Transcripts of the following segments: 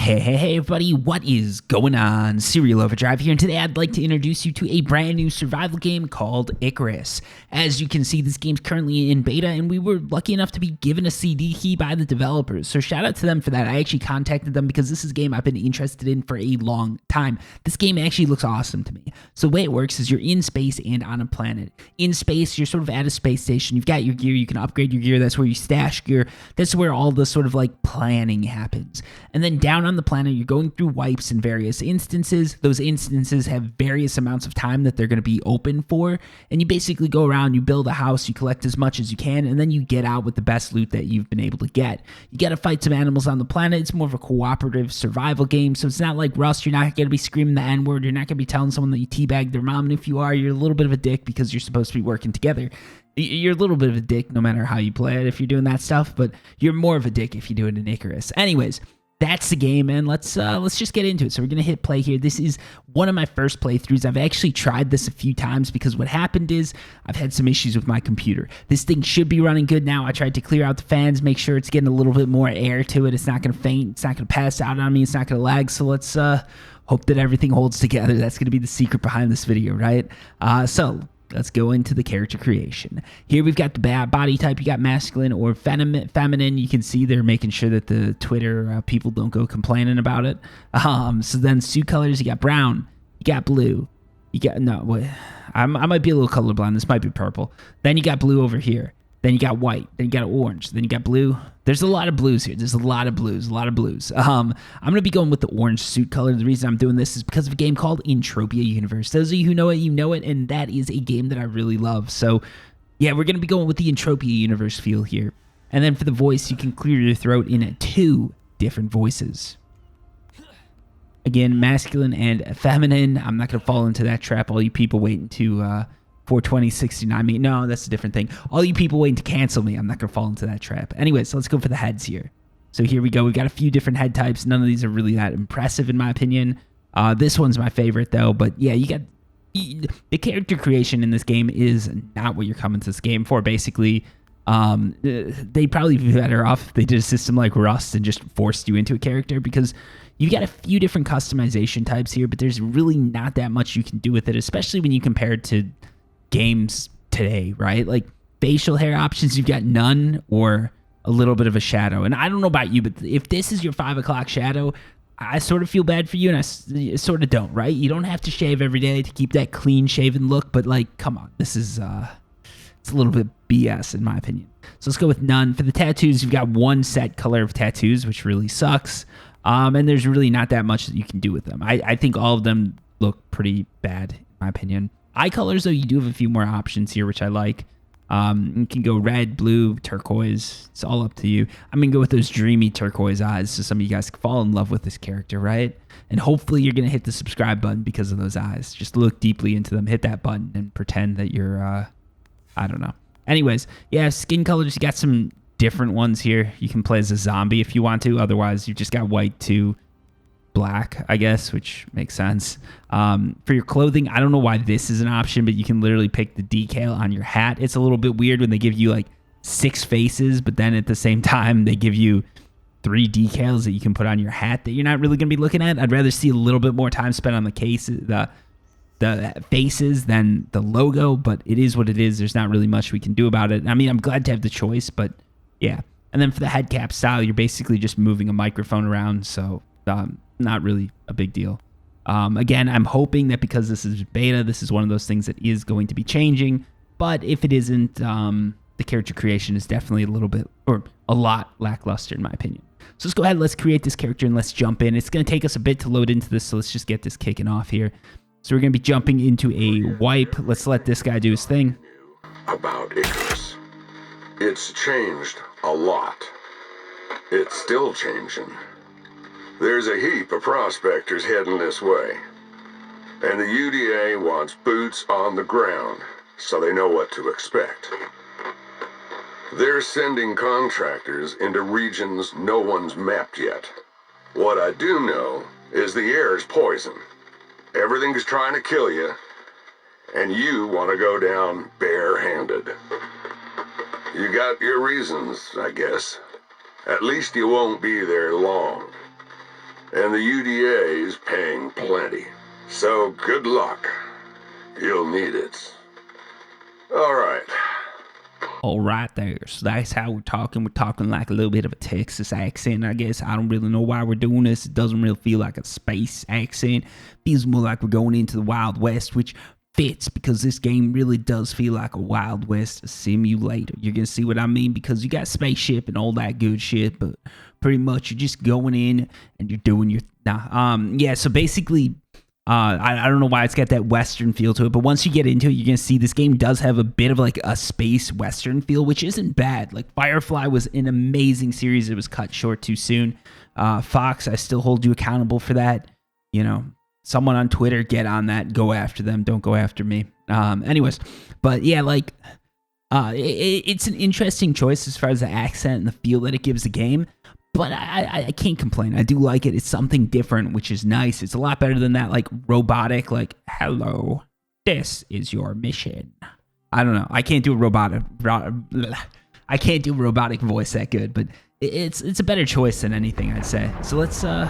Hey everybody, what is going on? Serial Overdrive here, and today I'd like to introduce you to a brand new survival game called Icarus. As you can see, this game's currently in beta, and we were lucky enough to be given a CD key by the developers, so shout out to them for that. I actually contacted them because this is a game I've been interested in for a long time. This game actually looks awesome to me. So the way it works is you're in space and on a planet. In space, you're sort of at a space station. You've got your gear, you can upgrade your gear, that's where you stash gear, that's where all the sort of like planning happens. And then down on the planet, you're going through wipes in various instances. Those instances have various amounts of time that they're going to be open for, and you basically go around, you build a house, you collect as much as you can, and then you get out with the best loot that you've been able to get. You got to fight some animals on the planet. It's more of a cooperative survival game, so it's not like Rust. You're not going to be screaming the N-word. You're not going to be telling someone that you teabagged their mom, and if you are, you're a little bit of a dick because you're supposed to be working together. You're a little bit of a dick no matter how you play it if you're doing that stuff, but you're more of a dick if you do it in Icarus. Anyways, that's the game, and let's just get into it. So we're gonna hit play here. This is one of my first playthroughs. I've actually tried this a few times because what happened is I've had some issues with my computer. This thing should be running good now. I tried to clear out the fans, make sure it's getting a little bit more air to it. It's not gonna faint. It's not gonna pass out on me. It's not gonna lag. So let's hope that everything holds together. That's gonna be the secret behind this video, right? So let's go into the character creation. Here we've got the body type. You got masculine or feminine. You can see they're making sure that the Twitter people don't go complaining about it. So then suit colors, you got brown, you got blue, you got, no, wait, I might be a little colorblind. This might be purple. Then you got blue over here. Then you got white. Then you got orange. Then you got blue. There's a lot of blues here. There's a lot of blues. I'm going to be going with the orange suit color. The reason I'm doing this is because of a game called Entropia Universe. Those of you who know it, you know it, and that is a game that I really love. So, yeah, we're going to be going with the Entropia Universe feel here. And then for the voice, you can clear your throat in 2 different voices. Again, masculine and feminine. I'm not going to fall into that trap. All you people waiting to 42069 me. No, that's a different thing. All you people waiting to cancel me. I'm not going to fall into that trap. Anyways, let's go for the heads here. So here we go. We've got a few different head types. None of these are really that impressive in my opinion. This one's my favorite though. But yeah, you got the character creation in this game is not what you're coming to this game for. Basically, they'd probably be better off if they did a system like Rust and just forced you into a character, because you got a few different customization types here, but there's really not that much you can do with it, especially when you compare it to games today, right? Like facial hair options, you've got none or a little bit of a shadow. And I don't know about you, but if this is your 5 o'clock shadow, I sort of feel bad for you, and I sort of don't, right? You don't have to shave every day to keep that clean shaven look, but like, come on, this is it's a little bit BS in my opinion. So let's go with none. For the tattoos, you've got one set color of tattoos, which really sucks. And there's really not that much that you can do with them. I think all of them look pretty bad in my opinion. Eye colors, though, you do have a few more options here, which I like. You can go red, blue, turquoise. It's all up to you. I'm going to go with those dreamy turquoise eyes so some of you guys can fall in love with this character, right? And hopefully you're going to hit the subscribe button because of those eyes. Just look deeply into them, hit that button, and pretend that you're, I don't know. Anyways, yeah, skin colors, you got some different ones here. You can play as a zombie if you want to. Otherwise, you've just got white to black, I guess, which makes sense. For your clothing, I don't know why this is an option, but you can literally pick the decal on your hat. It's a little bit weird when they give you like 6 faces, but then at the same time they give you 3 decals that you can put on your hat that you're not really going to be looking at. I'd rather see a little bit more time spent on the cases, the faces than the logo, but it is what it is. There's not really much we can do about it. I mean, I'm glad to have the choice, but yeah. And then for the head cap style, you're basically just moving a microphone around, so not really a big deal. Again, I'm hoping that because this is beta, this is one of those things that is going to be changing. But if it isn't, the character creation is definitely a little bit, or a lot, lackluster in my opinion. So let's go ahead, let's create this character and let's jump in. It's going to take us a bit to load into this, so let's just get this kicking off here. So we're going to be jumping into a wipe. Let's let this guy do his thing. About Icarus. It's changed a lot. It's still changing. There's a heap of prospectors heading this way, and the UDA wants boots on the ground so they know what to expect. They're sending contractors into regions no one's mapped yet. What I do know is the air's poison. Everything's trying to kill you, and you want to go down bare-handed. You got your reasons, I guess. At least you won't be there long. and the UDA is paying plenty. So good luck. You'll need it. All right. All right there. So that's how we're talking. We're talking like a little bit of a Texas accent, I guess. I don't really know why we're doing this. It doesn't really feel like a space accent. Feels more like we're going into the Wild West, which fits because this game really does feel like a Wild West simulator. You're going to see what I mean, because you got spaceship and all that good shit, but pretty much you're just going in and you're doing your... yeah, so basically... I don't know why it's got that Western feel to it, but once you get into it, you're going to see this game does have a bit of like a space Western feel, which isn't bad. Like Firefly was an amazing series. It was cut short too soon. Fox, I still hold you accountable for that. You know, someone on Twitter, get on that. Go after them. Don't go after me. Anyways, but yeah, like it's an interesting choice as far as the accent and the feel that it gives the game. But I can't complain. I do like it. It's something different, which is nice. It's a lot better than that, like, robotic, like, hello, this is your mission. I don't know. I can't do a robotic voice that good, but it's a better choice than anything, I'd say. So let's go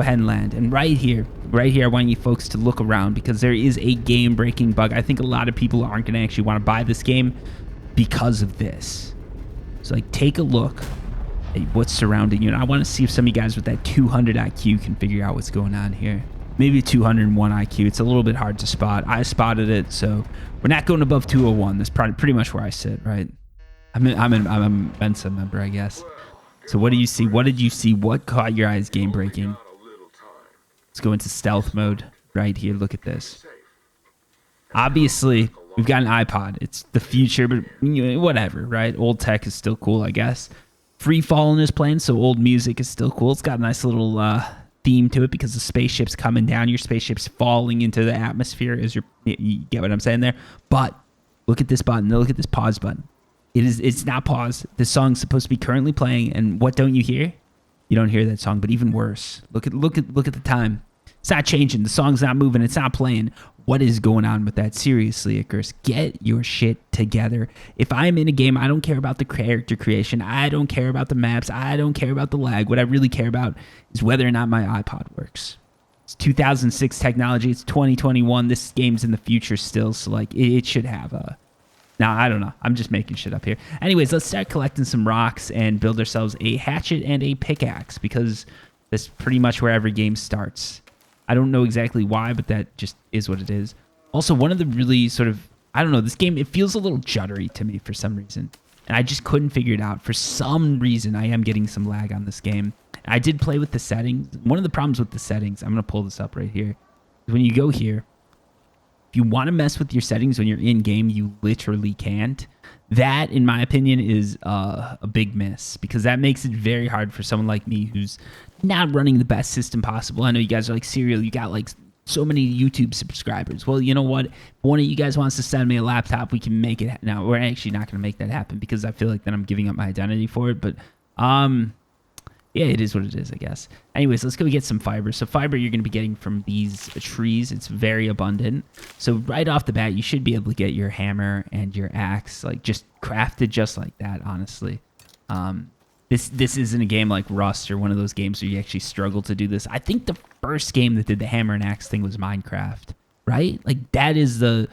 ahead and land. And right here, I want you folks to look around, because there is a game-breaking bug. I think a lot of people aren't going to actually want to buy this game because of this. So, like, take a look at what's surrounding you. And I want to see if some of you guys with that 200 IQ can figure out what's going on here. Maybe 201 IQ. It's a little bit hard to spot. I spotted it, so we're not going above 201. That's probably pretty much where I sit, right? I'm a Mensa member, I guess. So what do you see? What did you see? What caught your eyes game breaking? Let's go into stealth mode right here. Look at this. Obviously... we've got an iPod. It's the future, but you know, whatever, right? Old tech is still cool, I guess. Free Falling is playing, so old music is still cool. It's got a nice little theme to it because the spaceship's coming down. Your spaceship's falling into the atmosphere as you get what I'm saying there. But look at this button. Look at this pause button. It's not pause. This song's supposed to be currently playing, and what don't you hear? You don't hear that song, but even worse. Look at the time. It's not changing. The song's not moving. It's not playing. What is going on with that? Seriously, Icarus, get your shit together. If I'm in a game, I don't care about the character creation. I don't care about the maps. I don't care about the lag. What I really care about is whether or not my iPod works. It's 2006 technology. It's 2021. This game's in the future still, so like it should have a... Now, I don't know. I'm just making shit up here. Anyways, let's start collecting some rocks and build ourselves a hatchet and a pickaxe, because that's pretty much where every game starts. I don't know exactly why, but that just is what it is. Also, one of the really sort of, I don't know, this game, it feels a little juddery to me for some reason. And I just couldn't figure it out. For some reason, I am getting some lag on this game. I did play with the settings. One of the problems with the settings, I'm going to pull this up right here. When you go here, if you want to mess with your settings when you're in-game, you literally can't. That, in my opinion, is a big miss, because that makes it very hard for someone like me who's not running the best system possible. I know you guys are like, Serial, you got like so many YouTube subscribers. Well, you know what? If one of you guys wants to send me a laptop, we can make it. Now, we're actually not going to make that happen, because I feel like then I'm giving up my identity for it. But yeah, it is what it is, I guess. Anyways, let's go get some fiber. So fiber you're going to be getting from these trees. It's very abundant. So right off the bat, you should be able to get your hammer and your axe, like just crafted just like that, honestly. This isn't a game like Rust or one of those games where you actually struggle to do this. I think the first game that did the hammer and axe thing was Minecraft, right? Like that's the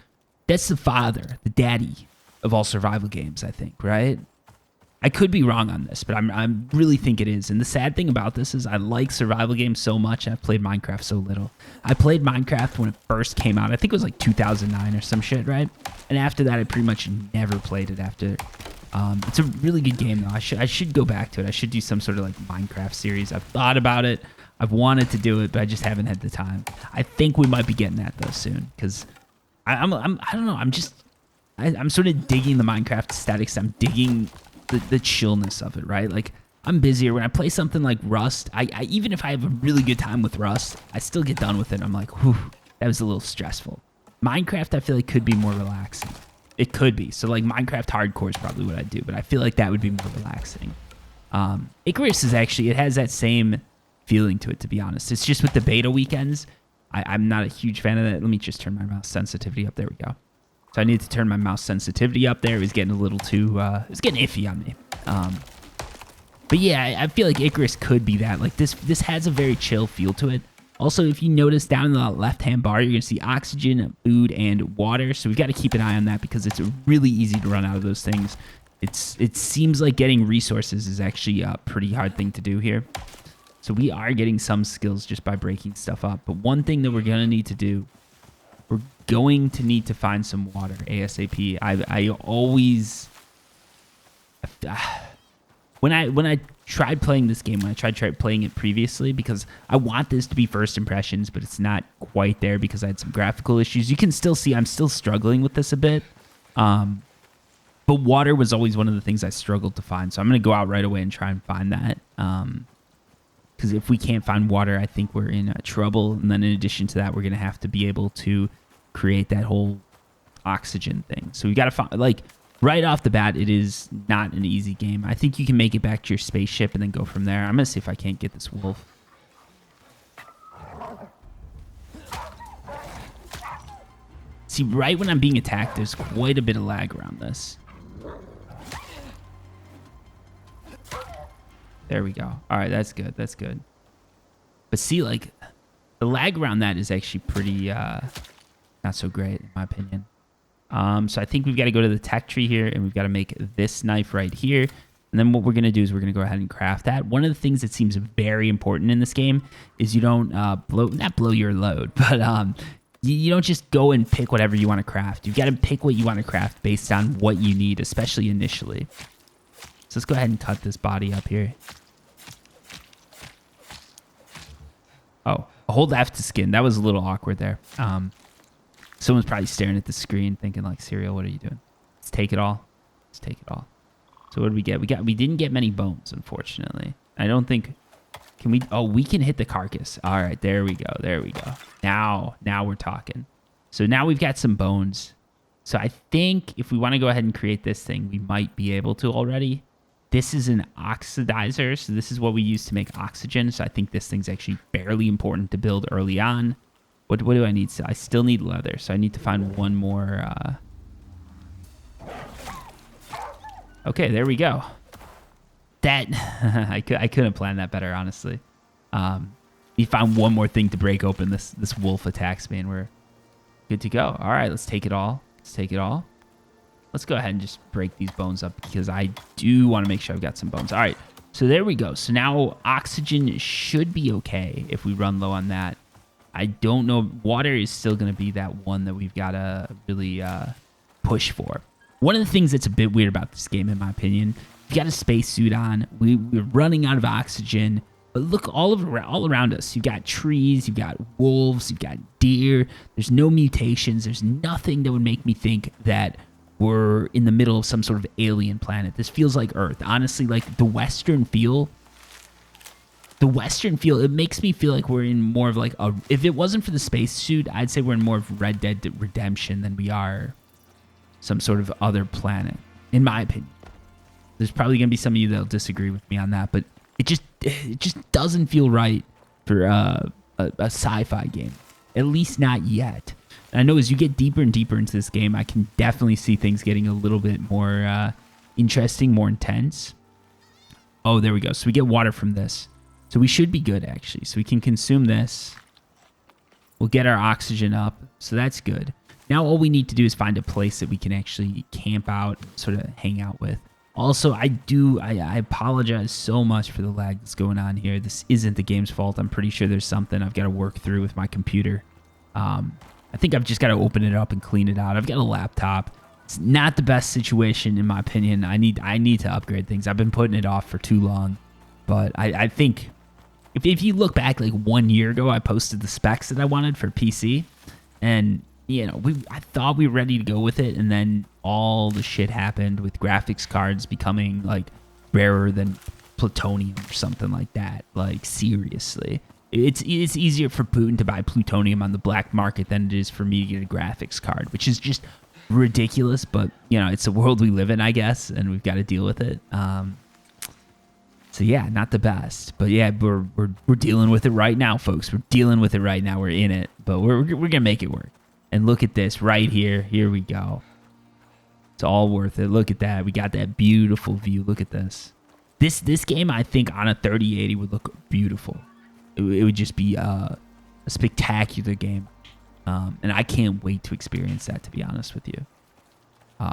father, the daddy of all survival games, I think, right? I could be wrong on this, but I really think it is. And the sad thing about this is I like survival games so much, and I've played Minecraft so little. I played Minecraft when it first came out. I think it was like 2009 or some shit, right? And after that, I pretty much never played it after. It's a really good game, though. I should go back to it. I should do some sort of like Minecraft series. I've thought about it. I've wanted to do it, but I just haven't had the time. I think we might be getting that, though, soon, because I don't know. I'm sort of digging the Minecraft aesthetics. I'm digging the chillness of it, right? Like, I'm busier. When I play something like Rust, I even if I have a really good time with Rust, I still get done with it. I'm like, whew, that was a little stressful. Minecraft, I feel like, could be more relaxing. It could be. So, like, Minecraft hardcore is probably what I'd do, but I feel like that would be more relaxing. Icarus is actually, it has that same feeling to it, to be honest. It's just with the beta weekends, I'm not a huge fan of that. Let me just turn my mouse sensitivity up. There we go. So I need to turn my mouse sensitivity up there. It was getting a little too, it was getting iffy on me. But yeah, I feel like Icarus could be that. Like this has a very chill feel to it. Also, if you notice down in the left-hand bar, you're going to see oxygen, food, and water. So we've got to keep an eye on that because it's really easy to run out of those things. It seems like getting resources is actually a pretty hard thing to do here. So we are getting some skills just by breaking stuff up. But one thing that we're going to need to do, we're going to need to find some water ASAP. I always... When I tried playing this game, when I tried playing it previously, because I want this to be first impressions, but it's not quite there because I had some graphical issues. You can still see I'm still struggling with this a bit. But water was always one of the things I struggled to find. So I'm going to go out right away and try and find that. Because if we can't find water, I think we're in trouble. And then in addition to that, we're going to have to be able to create that whole oxygen thing. So we got to find, like, right off the bat, it is not an easy game. I think you can make it back to your spaceship and then go from there. I'm going to see if I can't get this wolf. See, right when I'm being attacked, there's quite a bit of lag around this. There we go. All right, that's good. That's good. But see, like, the lag around that is actually pretty not so great, in my opinion. So I think we've got to go to the tech tree here, and we've got to make this knife right here. And then what we're going to do is we're going to go ahead and craft that. One of the things that seems very important in this game is you don't not blow your load, but you don't just go and pick whatever you want to craft. You've got to pick what you want to craft based on what you need, especially initially. So let's go ahead and cut this body up here. Oh, hold F to skin. That was a little awkward there. Someone's probably staring at the screen thinking like, Serial, what are you doing? Let's take it all. Let's take it all. So what did we get? We didn't get many bones, unfortunately. I don't think... Can we... Oh, we can hit the carcass. All right, there we go. There we go. Now we're talking. So now we've got some bones. So I think if we want to go ahead and create this thing, we might be able to already. This is an oxidizer. So this is what we use to make oxygen. So I think this thing's actually fairly important to build early on. What do I need? So I still need leather. So I need to find one more... Okay, there we go. That... I couldn't have planned that better, honestly. You found one more thing to break open. This wolf attacks me, and we're good to go. All right, let's take it all. Let's take it all. Let's go ahead and just break these bones up because I do want to make sure I've got some bones. All right, so there we go. So now oxygen should be okay if we run low on that. I don't know. Water is still going to be that one that we've got to really push for. One of the things that's a bit weird about this game, in my opinion, you got a spacesuit on. We're running out of oxygen. But look all around us. You've got trees, you've got wolves, you've got deer. There's no mutations. There's nothing that would make me think that we're in the middle of some sort of alien planet. This feels like Earth. Honestly, like the Western feel, it makes me feel like we're in more of like a... If it wasn't for the spacesuit, I'd say we're in more of Red Dead Redemption than we are some sort of other planet, in my opinion. There's probably going to be some of you that'll disagree with me on that, but it just doesn't feel right for a sci-fi game, at least not yet. And I know as you get deeper and deeper into this game, I can definitely see things getting a little bit more interesting, more intense. Oh, there we go. So we get water from this. So we should be good, actually. So we can consume this. We'll get our oxygen up. So that's good. Now all we need to do is find a place that we can actually camp out, sort of hang out with. Also, I apologize so much for the lag that's going on here. This isn't the game's fault. I'm pretty sure there's something I've got to work through with my computer. I think I've just got to open it up and clean it out. I've got a laptop. It's not the best situation, in my opinion. I need to upgrade things. I've been putting it off for too long. But I think if you look back like 1 year ago, I posted the specs that I wanted for PC. And, you know, I thought we were ready to go with it. And then all the shit happened with graphics cards becoming like rarer than plutonium or something like that. Like, seriously. It's easier for Putin to buy plutonium on the black market than it is for me to get a graphics card, which is just ridiculous. But, you know, it's the world we live in, I guess, and we've got to deal with it. So, yeah, not the best. But, yeah, we're dealing with it right now, folks. We're dealing with it right now. We're in it. But we're going to make it work. And look at this right here. Here we go. It's all worth it. Look at that. We got that beautiful view. Look at this. This game, I think, on a 3080 would look beautiful. It would just be a spectacular game. And I can't wait to experience that, to be honest with you.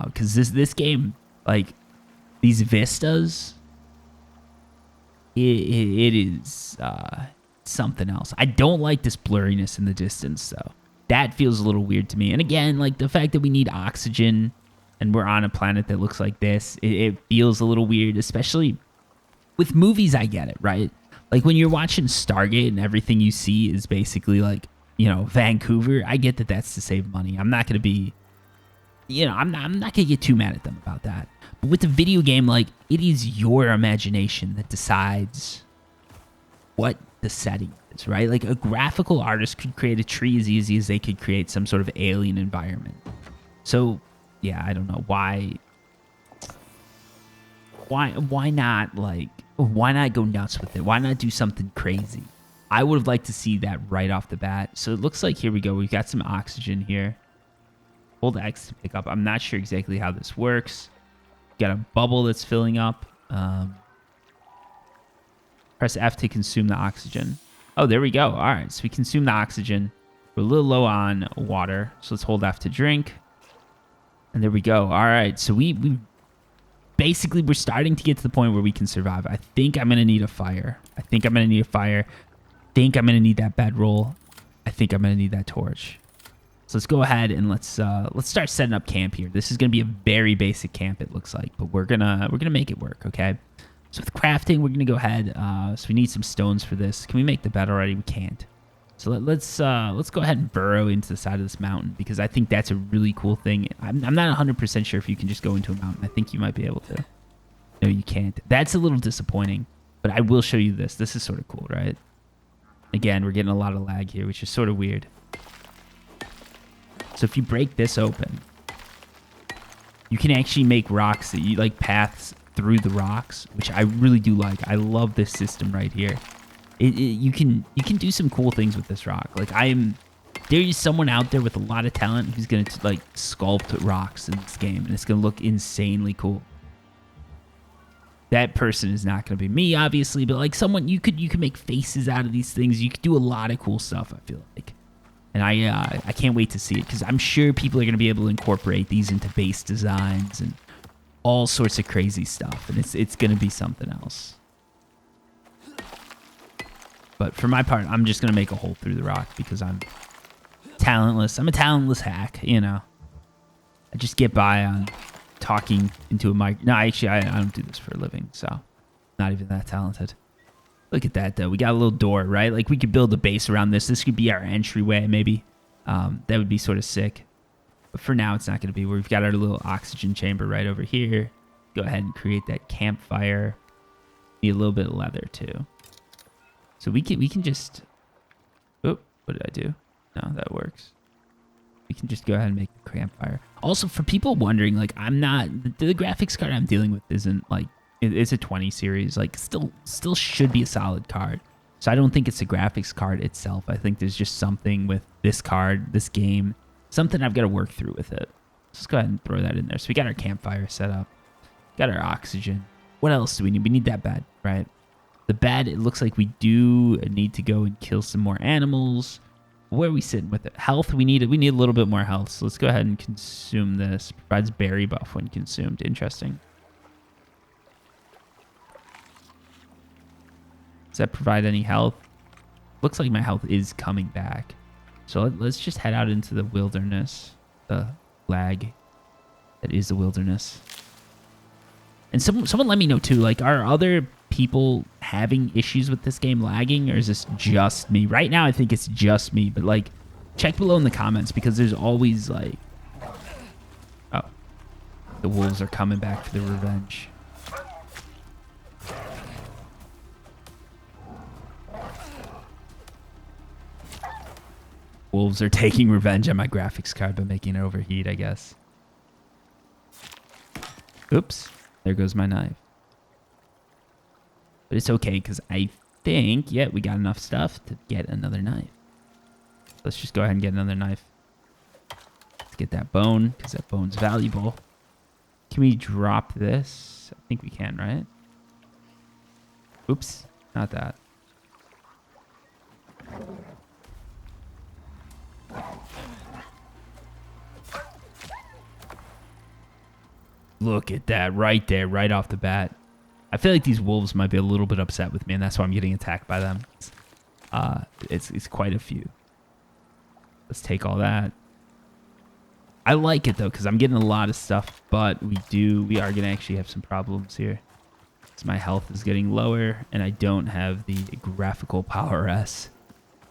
Because this game, like, these vistas, it is something else. I don't like this blurriness in the distance, though. That feels a little weird to me. And again, like, the fact that we need oxygen and we're on a planet that looks like this, it feels a little weird, especially with movies. I get it, right? Like, when you're watching Stargate and everything you see is basically, like, you know, Vancouver, I get that that's to save money. I'm not going to be, you know, I'm not going to get too mad at them about that. But with the video game, like, it is your imagination that decides what the setting is, right? Like, a graphical artist could create a tree as easy as they could create some sort of alien environment. So, yeah, I don't know why not, like, why not go nuts with it? Why not do something crazy? I would have liked to see that right off the bat. So it looks like, here we go. We've got some oxygen here. Hold X to pick up. I'm not sure exactly how this works. Got a bubble that's filling up. Press F to consume the oxygen. Oh, there we go. All right, so we consume the oxygen. We're a little low on water, so let's hold F to drink. And there we go. All right, so we basically, we're starting to get to the point where we can survive. I think I'm going to need a fire. I think I'm going to need that bedroll. I think I'm going to need that torch. So let's go ahead and let's start setting up camp here. This is going to be a very basic camp, it looks like, but we're gonna make it work, okay? So with crafting, we're gonna go ahead. So we need some stones for this. Can we make the bed already? We can't. So let's go ahead and burrow into the side of this mountain, because I think that's a really cool thing. I'm not 100% sure if you can just go into a mountain. I think you might be able to. No, you can't. That's a little disappointing, but I will show you this. This is sort of cool, right? Again, we're getting a lot of lag here, which is sort of weird. So if you break this open, you can actually make rocks that you like, paths through the rocks, which I really do like. I love this system right here. You can do some cool things with this rock. Like, there is someone out there with a lot of talent who's gonna like sculpt rocks in this game, and it's gonna look insanely cool. That person is not gonna be me, obviously, but like someone, you could make faces out of these things. You could do a lot of cool stuff, I feel like. And I can't wait to see it, because I'm sure people are going to be able to incorporate these into base designs and all sorts of crazy stuff. And it's going to be something else. But for my part, I'm just going to make a hole through the rock because I'm talentless. I'm a talentless hack, you know. I just get by on talking into a mic. No, actually, I don't do this for a living, so not even that talented. Look at that, though. We got a little door, right? Like, we could build a base around this. This could be our entryway, maybe. That would be sort of sick. But for now, it's not going to be. We've got our little oxygen chamber right over here. Go ahead and create that campfire. Need a little bit of leather, too. So we can just... Oh, what did I do? No, that works. We can just go ahead and make a campfire. Also, for people wondering, like, I'm not... The graphics card I'm dealing with isn't, like... It's a 20 series, like still should be a solid card. So I don't think it's the graphics card itself. I think there's just something with this card, this game, something I've got to work through with it. Let's go ahead and throw that in there. So we got our campfire set up, got our oxygen. What else do we need? We need that bed, right? The bed, it looks like we do need to go and kill some more animals. Where are we sitting with it? Health, we need a little bit more health. So let's go ahead and consume this. Provides berry buff when consumed. Interesting. Does that provide any health? Looks like my health is coming back. So let's just head out into the wilderness. The lag that is the wilderness. And someone let me know too, like, are other people having issues with this game lagging, or is this just me? Right now I think it's just me, but like, check below in the comments, because there's always like... Oh. The wolves are coming back for their revenge. Wolves are taking revenge on my graphics card by making it overheat, I guess. Oops. There goes my knife. But it's okay, because I think, yeah, we got enough stuff to get another knife. Let's just go ahead and get another knife. Let's get that bone, because that bone's valuable. Can we drop this? I think we can, right? Oops, not that. Look at that right there, right off the bat. I feel like these wolves might be a little bit upset with me, and that's why I'm getting attacked by them. It's quite a few. Let's take all that. I like it though, because I'm getting a lot of stuff, but we are gonna actually have some problems here. So my health is getting lower, and I don't have the graphical power S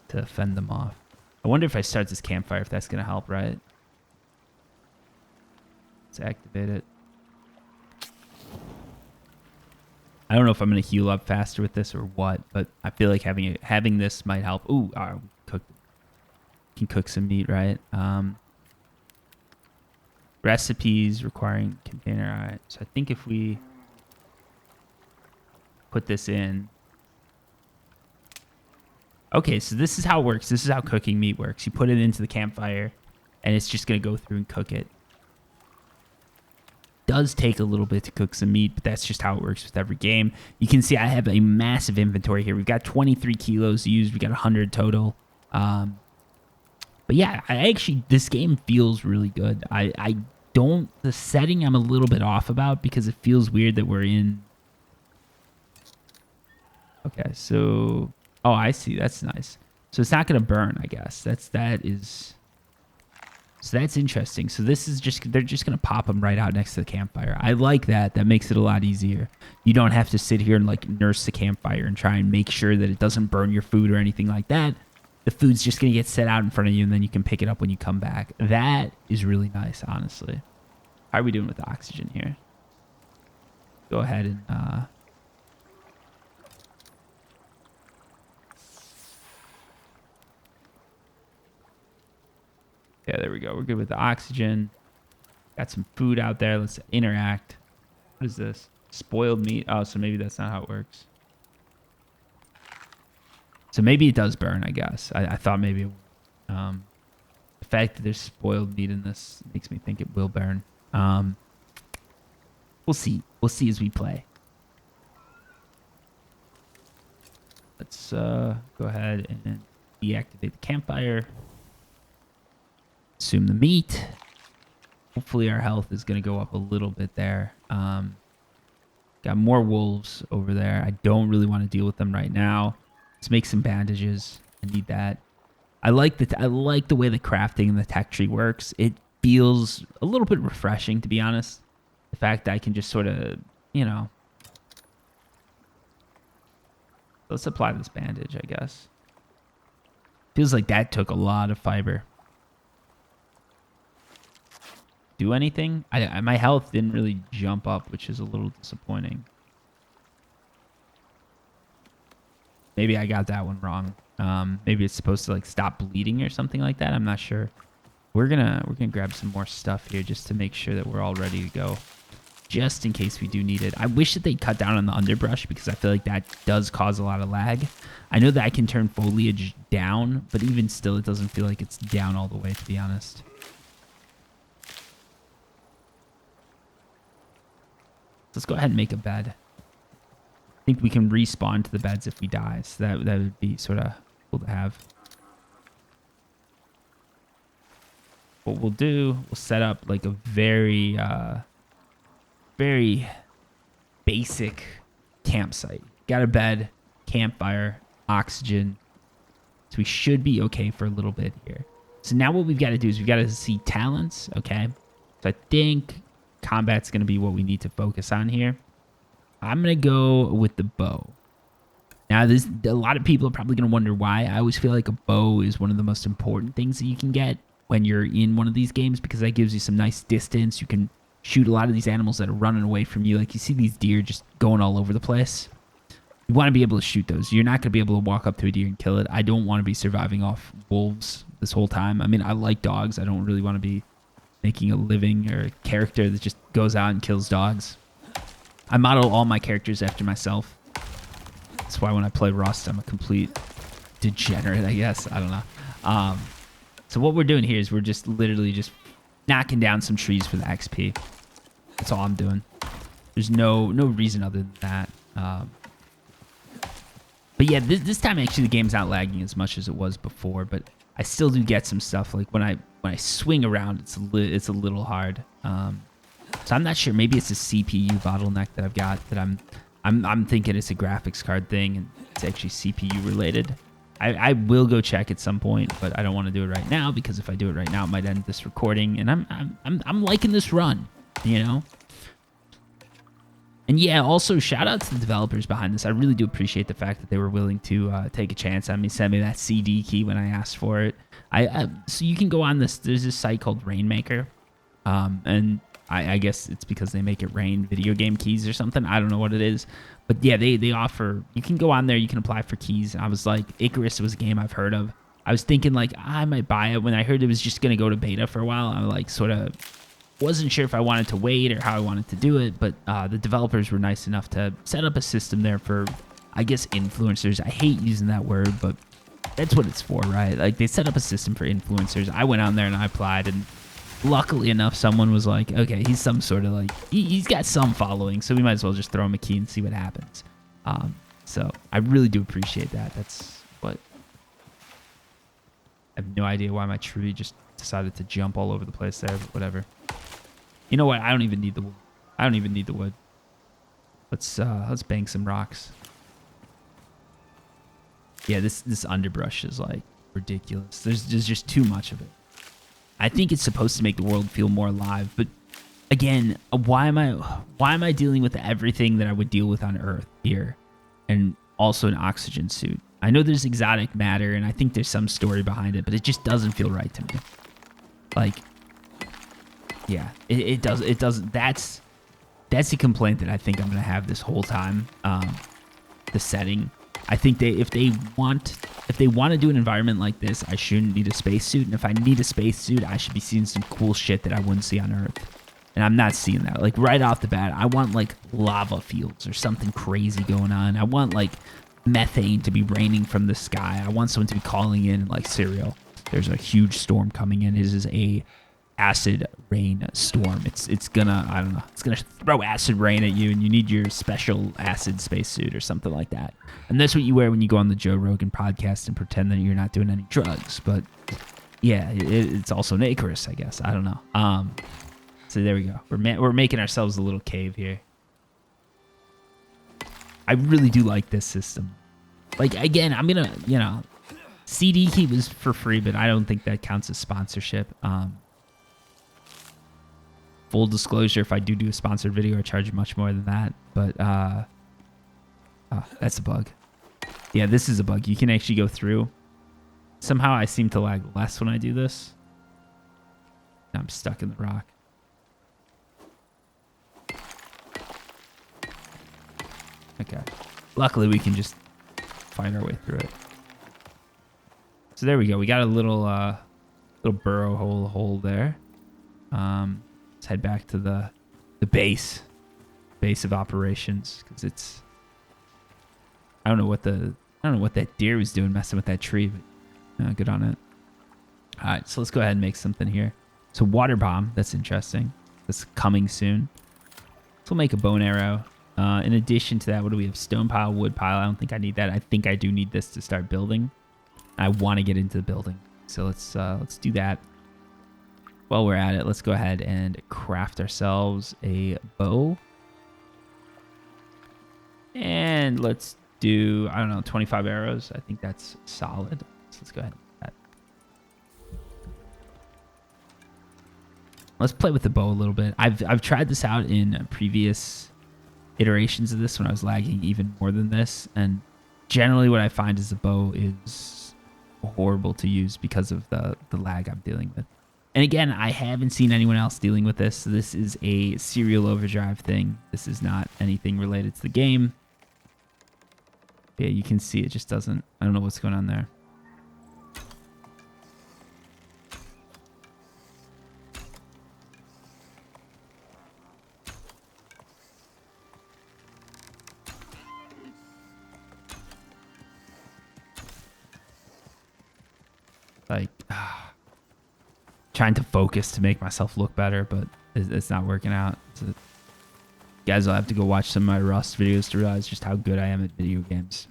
to fend them off. I wonder if I start this campfire, if that's gonna help, right? Let's activate it. I don't know if I'm gonna heal up faster with this or what, but I feel like having this might help. Ooh, can cook some meat, right? Recipes requiring container. All right, so I think if we put this in. Okay, so this is how it works. This is how cooking meat works. You put it into the campfire, and it's just gonna go through and cook it. Does take a little bit to cook some meat, but that's just how it works with every game. You can see I have a massive inventory here. We've got 23 kilos used. We got 100 total. But yeah, this game feels really good. The setting I'm a little bit off about because it feels weird that we're in. Okay, so, oh, I see. That's nice. So it's not going to burn, I guess. So that's interesting. So this is they're just going to pop them right out next to the campfire. I like that. That makes it a lot easier. You don't have to sit here and like nurse the campfire and try and make sure that it doesn't burn your food or anything like that. The food's just going to get set out in front of you, and then you can pick it up when you come back. That is really nice, honestly. How are we doing with the oxygen here? Go ahead and... yeah, there we go. We're good with the oxygen. Got some food out there. Let's interact. What is this? Spoiled meat. Oh, so maybe that's not how it works. So maybe it does burn, I guess. I thought maybe it would. The fact that there's spoiled meat in this makes me think it will burn. We'll see. We'll see as we play. Let's go ahead and deactivate the campfire. Consume the meat. Hopefully our health is going to go up a little bit there. Got more wolves over there. I don't really want to deal with them right now. Let's make some bandages. I need that. I like the way the crafting and the tech tree works. It feels a little bit refreshing, to be honest. The fact that I can just sort of, let's apply this bandage, I guess. Feels like that took a lot of fiber. Do anything? My health didn't really jump up, which is a little disappointing. Maybe I got that one wrong. Maybe it's supposed to like stop bleeding or something like that. I'm not sure. We're gonna grab some more stuff here just to make sure that we're all ready to go, just in case we do need it. I wish that they'd cut down on the underbrush because I feel like that does cause a lot of lag. I know that I can turn foliage down, but even still, it doesn't feel like it's down all the way, to be honest. Let's go ahead and make a bed. I think we can respawn to the beds if we die, so that would be sort of cool to have. What we'll do, we'll set up like a very basic campsite. Got a bed, campfire, oxygen. So we should be okay for a little bit here. So now what we've got to do is we've got to see talents, okay? So I think combat's going to be what we need to focus on here. I'm going to go with the bow. Now, a lot of people are probably going to wonder why. I always feel like a bow is one of the most important things that you can get when you're in one of these games because that gives you some nice distance. You can shoot a lot of these animals that are running away from you. Like you see these deer just going all over the place. You want to be able to shoot those. You're not going to be able to walk up to a deer and kill it. I don't want to be surviving off wolves this whole time. I mean, I like dogs. I don't really want to be making a living or a character that just goes out and kills dogs. I model all my characters after myself. That's why when I play Rust, I'm a complete degenerate, I guess. I don't know. So what we're doing here is we're just literally just knocking down some trees for the XP. That's all I'm doing. There's no reason other than that. But yeah, this time actually the game's not lagging as much as it was before, but I still do get some stuff like when I swing around, it's a little hard. So I'm not sure. Maybe it's a CPU bottleneck that I've got that I'm thinking it's a graphics card thing and it's actually CPU related. I will go check at some point, but I don't want to do it right now because if I do it right now, it might end this recording. And I'm liking this run, you know. And yeah, also shout out to the developers behind this. I really do appreciate the fact that they were willing to take a chance on me, send me that CD key when I asked for it. So you can go on this. There's this site called Rainmaker, and I guess it's because they make it rain video game keys or something. I don't know what it is, but yeah, they offer. You can go on there. You can apply for keys. And I was like, Icarus was a game I've heard of. I was thinking like I might buy it when I heard it was just gonna go to beta for a while. I like sort of wasn't sure if I wanted to wait or how I wanted to do it, but the developers were nice enough to set up a system there for, I guess, influencers. I hate using that word, but that's what it's for, right? Like, they set up a system for influencers. I went on there and I applied, and luckily enough, someone was like, okay, he's some sort of, like, he's got some following, so we might as well just throw him a key and see what happens. So I really do appreciate that. That's what... I have no idea why my tree just decided to jump all over the place there, but whatever. You know what? I don't even need the wood. I don't even need the wood. Let's bang some rocks. Yeah, this underbrush is like ridiculous. There's just too much of it. I think it's supposed to make the world feel more alive, but again, why am I dealing with everything that I would deal with on Earth here, and also an oxygen suit? I know there's exotic matter, and I think there's some story behind it, but it just doesn't feel right to me. Like, yeah, it doesn't. That's the complaint that I think I'm gonna have this whole time. The setting. I think if they want to do an environment like this, I shouldn't need a spacesuit, and if I need a spacesuit, I should be seeing some cool shit that I wouldn't see on Earth. And I'm not seeing that. Like, right off the bat, I want like lava fields or something crazy going on. I want like methane to be raining from the sky. I want someone to be calling in like, Serial, there's a huge storm coming in. It is a acid rain storm. It's gonna, I don't know, it's gonna throw acid rain at you, and you need your special acid spacesuit or something like that. And that's what you wear when you go on the Joe Rogan podcast and pretend that you're not doing any drugs. But yeah, it's also an Icarus, I guess. I don't know. So there we go. We're making ourselves a little cave here. I really do like this system. Like, again, I'm gonna, you know, CD key was for free, but I don't think that counts as sponsorship. Full disclosure, if I do a sponsored video, I charge much more than that. But that's a bug. Yeah, this is a bug. You can actually go through. Somehow I seem to lag less when I do this. I'm stuck in the rock. Okay. Luckily, we can just find our way through it. So there we go. We got a little burrow hole there. Let's head back to the base of operations, because it's, I don't know what that deer was doing messing with that tree, but good on it. All right, so let's go ahead and make something here. So water bomb, that's interesting. That's coming soon. So we'll make a bow and arrow. In addition to that, what do we have? Stone pile, wood pile. I don't think I need that. I think I do need this to start building. I want to get into the building, so let's do that. While we're at it, let's go ahead and craft ourselves a bow. And let's do, I don't know, 25 arrows. I think that's solid. So let's go ahead and do that. Let's play with the bow a little bit. I've tried this out in previous iterations of this when I was lagging even more than this. And generally what I find is the bow is horrible to use because of the lag I'm dealing with. And again, I haven't seen anyone else dealing with this. So this is a serial overdrive thing. This is not anything related to the game. Yeah, you can see it just doesn't, I don't know what's going on there. Like, trying to focus to make myself look better, but it's not working out. You guys will have to go watch some of my Rust videos to realize just how good I am at video games.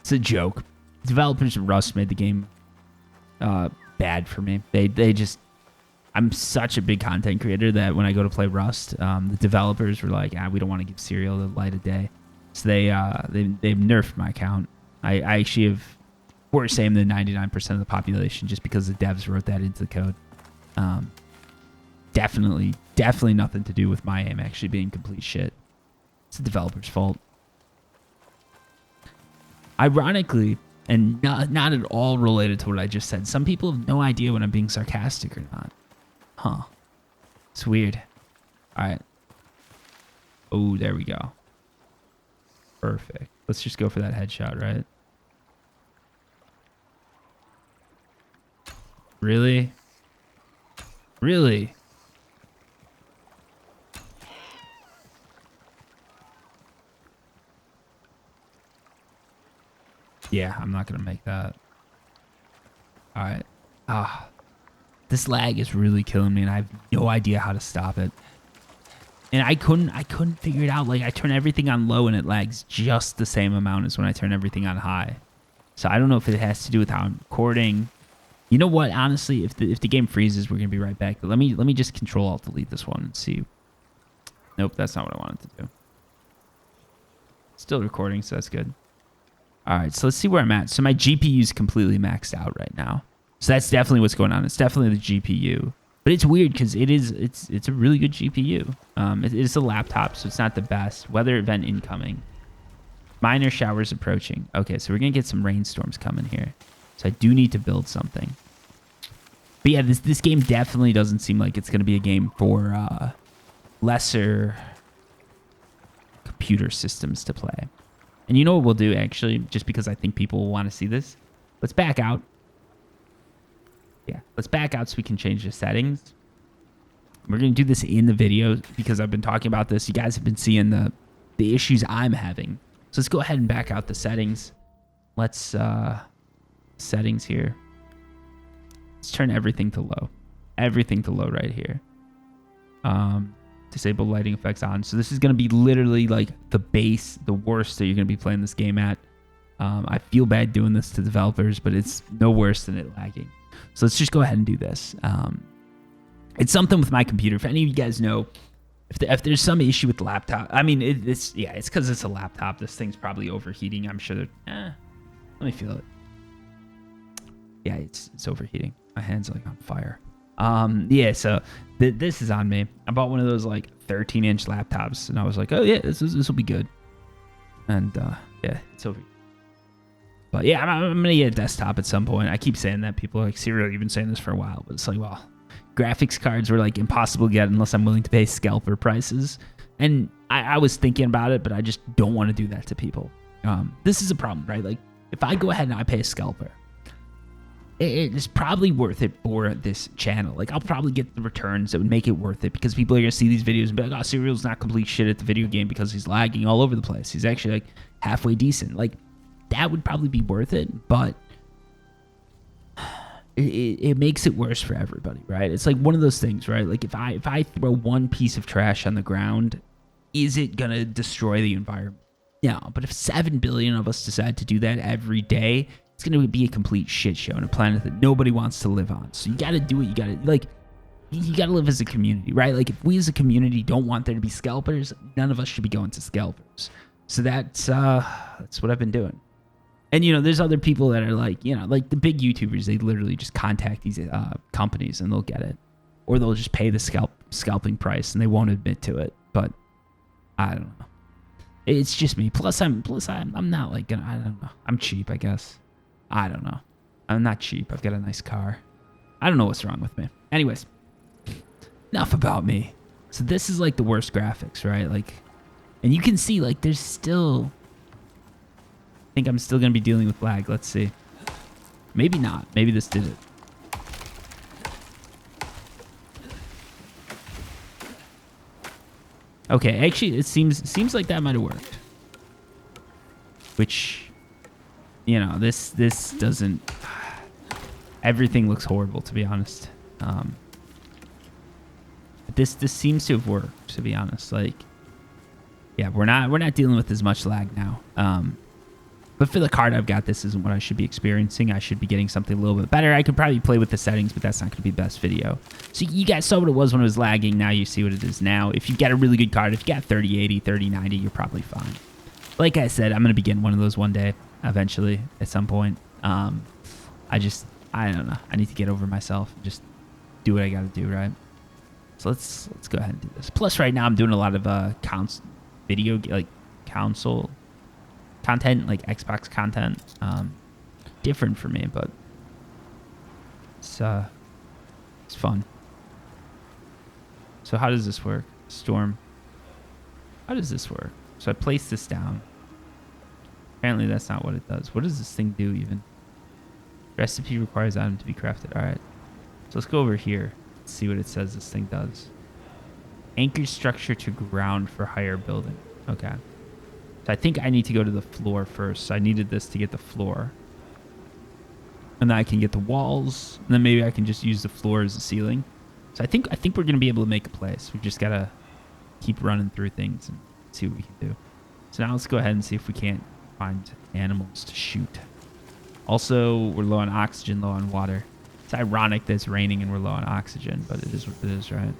It's a joke. Developers of Rust made the game bad for me. They just... I'm such a big content creator that when I go to play Rust, the developers were like, we don't want to give Serial the light of day. So they've nerfed my account. I actually have worse aim than 99% of the population just because the devs wrote that into the code. Definitely nothing to do with my aim actually being complete shit. It's the developer's fault. Ironically, and not at all related to what I just said, some people have no idea when I'm being sarcastic or not. Huh. It's weird. All right. Oh, there we go. Perfect. Let's just go for that headshot, right? Really? Really? Yeah, I'm not going to make that. All right. This lag is really killing me, and I have no idea how to stop it. And I couldn't figure it out. Like, I turn everything on low, and it lags just the same amount as when I turn everything on high. So I don't know if it has to do with how I'm recording. You know what? Honestly, if the game freezes, we're going to be right back. But let me just Control-Alt-Delete this one and see. Nope, that's not what I wanted to do. Still recording, so that's good. All right, so let's see where I'm at. So my GPU is completely maxed out right now. So that's definitely what's going on. It's definitely the GPU. But it's weird because it's a really good GPU. It's a laptop, so it's not the best. Weather event incoming. Minor showers approaching. Okay, so we're going to get some rainstorms coming here. So I do need to build something. But yeah, this game definitely doesn't seem like it's going to be a game for lesser computer systems to play. And you know what we'll do, actually, just because I think people will want to see this? Let's back out. Yeah, let's back out so we can change the settings. We're going to do this in the video because I've been talking about this. You guys have been seeing the issues I'm having. So let's go ahead and back out the settings. Let's, settings here. Let's turn everything to low. Everything to low right here. Disable lighting effects on. So this is going to be literally like the base, the worst that you're going to be playing this game at. I feel bad doing this to developers, but it's no worse than it lagging. So let's just go ahead and do this. It's something with my computer. If any of you guys know, if there's some issue with the laptop, I mean, it's because it's a laptop. This thing's probably overheating. I'm sure that, let me feel it. Yeah, it's overheating. My hand's like on fire. Yeah, so this is on me. I bought one of those like 13-inch laptops, and I was like, oh yeah, this will be good. And yeah, it's over. But yeah, I'm gonna get a desktop at some point. I keep saying that. People are like, Serial, you've been saying this for a while, but it's like, well, graphics cards were like impossible to get unless I'm willing to pay scalper prices. And I was thinking about it, but I just don't want to do that to people. This is a problem, right? Like, if I go ahead and I pay a scalper, it's probably worth it for this channel. Like, I'll probably get the returns that would make it worth it because people are going to see these videos and be like, oh, Serial's not complete shit at the video game because he's lagging all over the place. He's actually, like, halfway decent. Like, that would probably be worth it, but it makes it worse for everybody, right? It's like one of those things, right? Like, if I throw one piece of trash on the ground, is it going to destroy the environment? No, but if 7 billion of us decide to do that every day, it's going to be a complete shit show on a planet that nobody wants to live on. So you got to do it. You got to live as a community, right? Like, if we as a community don't want there to be scalpers, none of us should be going to scalpers. So that's what I've been doing. And, you know, there's other people that are like, you know, like the big YouTubers, they literally just contact these companies and they'll get it. Or they'll just pay the scalping price and they won't admit to it. But I don't know. It's just me. Plus I'm not like, I don't know. I'm cheap, I guess. I don't know. I'm not cheap. I've got a nice car. I don't know what's wrong with me. Anyways, enough about me. So this is like the worst graphics, right? Like, and you can see like there's still, I think I'm still going to be dealing with lag. Let's see. Maybe not. Maybe this did it. Okay, actually it seems like that might have worked. Which, you know, this doesn't, everything looks horrible, to be honest. This seems to have worked, to be honest. Like, yeah, we're not dealing with as much lag now. But for the card I've got, this isn't what I should be experiencing. I should be getting something a little bit better. I could probably play with the settings, but that's not going to be the best video. So you guys saw what it was when it was lagging. Now you see what it is now. If you get a really good card, if you got 3080, 3090, you're probably fine. Like I said, I'm going to be getting one of those one day, eventually, at some point. I don't know. I need to get over myself. Just do what I got to do, right? So let's go ahead and do this. Plus, right now, I'm doing a lot of console content, like Xbox content. Different for me, but it's fun. So how does this work? Storm. How does this work? So I place this down. Apparently that's not what it does. What does this thing do even? Recipe requires item to be crafted. All right. So let's go over here. Let's see what it says this thing does. Anchor structure to ground for higher building. Okay. So I think I need to go to the floor first. So I needed this to get the floor. And then I can get the walls. And then maybe I can just use the floor as the ceiling. So I think we're going to be able to make a place. We just got to keep running through things and see what we can do. So now let's go ahead and see if we can't find animals to shoot. Also, we're low on oxygen, low on water. It's ironic that it's raining and we're low on oxygen, but it is what it is, right?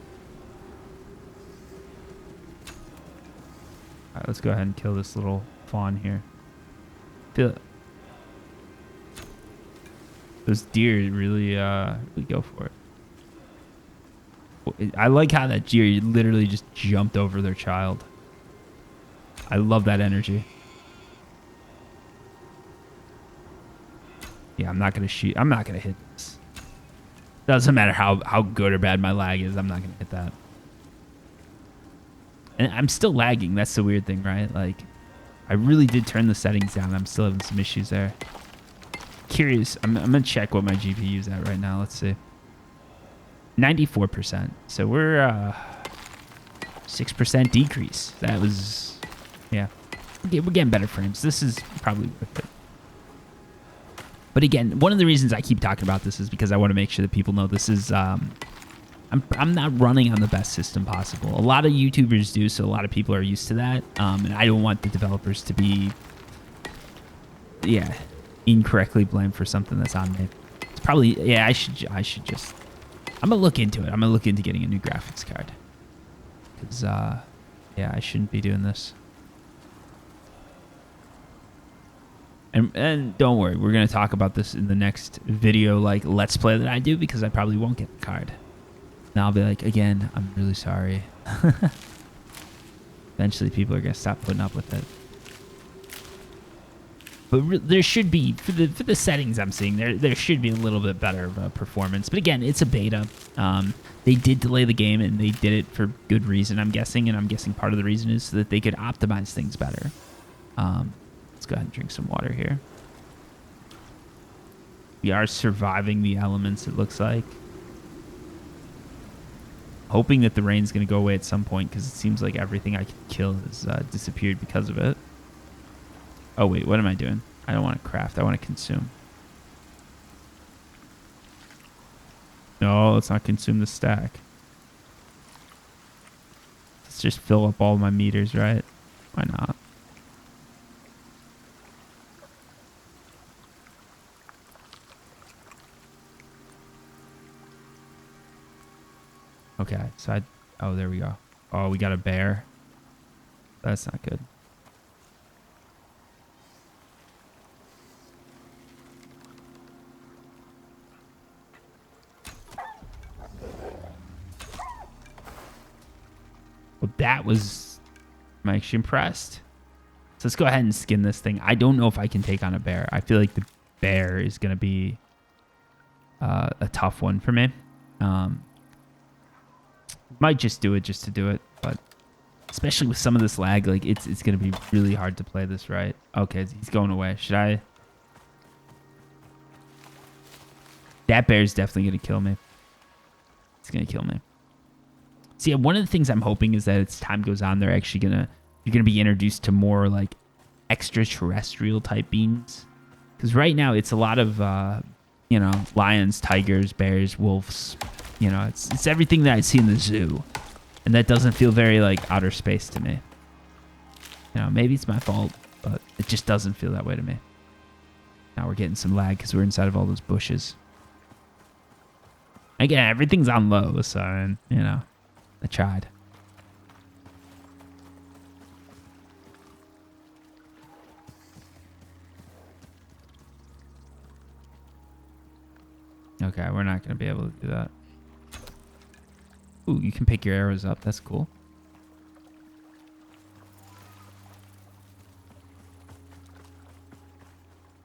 All right, let's go ahead and kill this little fawn here. Those deer really go for it. I like how that deer literally just jumped over their child. I love that energy. Yeah, I'm not going to shoot. I'm not going to hit this. Doesn't matter how good or bad my lag is. I'm not going to hit that. And I'm still lagging. That's the weird thing, right? Like, I really did turn the settings down. I'm still having some issues there. Curious. I'm going to check what my GPU is at right now. Let's see. 94%. So we're 6% decrease. That was, yeah. We're getting better frames. This is probably worth it. But again, one of the reasons I keep talking about this is because I want to make sure that people know this is, I'm not running on the best system possible. A lot of YouTubers do, so a lot of people are used to that. And I don't want the developers to be, incorrectly blamed for something that's on me. It's probably, I should just, I'm going to look into it. I'm going to look into getting a new graphics card. Because, I shouldn't be doing this. And don't worry, we're going to talk about this in the next video, like, Let's Play that I do, because I probably won't get the card. And I'll be like, again, I'm really sorry. Eventually, people are going to stop putting up with it. But there should be, for the settings I'm seeing, there should be a little bit better of a performance. But again, it's a beta. They did delay the game, and they did it for good reason, I'm guessing. And I'm guessing part of the reason is so that they could optimize things better. Let's go ahead and drink some water here. We are surviving the elements, it looks like. Hoping that the rain's going to go away at some point, because it seems like everything I could kill has disappeared because of it. Oh, wait, what am I doing? I don't want to craft. I want to consume. No, let's not consume the stack. Let's just fill up all my meters, right? Why not? Okay, so oh, there we go. Oh, we got a bear. That's not good. Well, that was... I'm actually impressed. So let's go ahead and skin this thing. I don't know if I can take on a bear. I feel like the bear is going to be a tough one for me. Might just do it just to do it, but especially with some of this lag, like it's going to be really hard to play this right. Okay, he's going away. Should I? That bear's definitely going to kill me. It's going to kill me. See, one of the things I'm hoping is that as time goes on, you're going to be introduced to more like extraterrestrial type beings. Because right now it's a lot of, lions, tigers, bears, wolves. It's everything that I see in the zoo. And that doesn't feel very like outer space to me. Maybe it's my fault, but it just doesn't feel that way to me. Now we're getting some lag because we're inside of all those bushes. Again, everything's on low, so, you know, I tried. Okay, we're not going to be able to do that. Ooh, you can pick your arrows up. That's cool.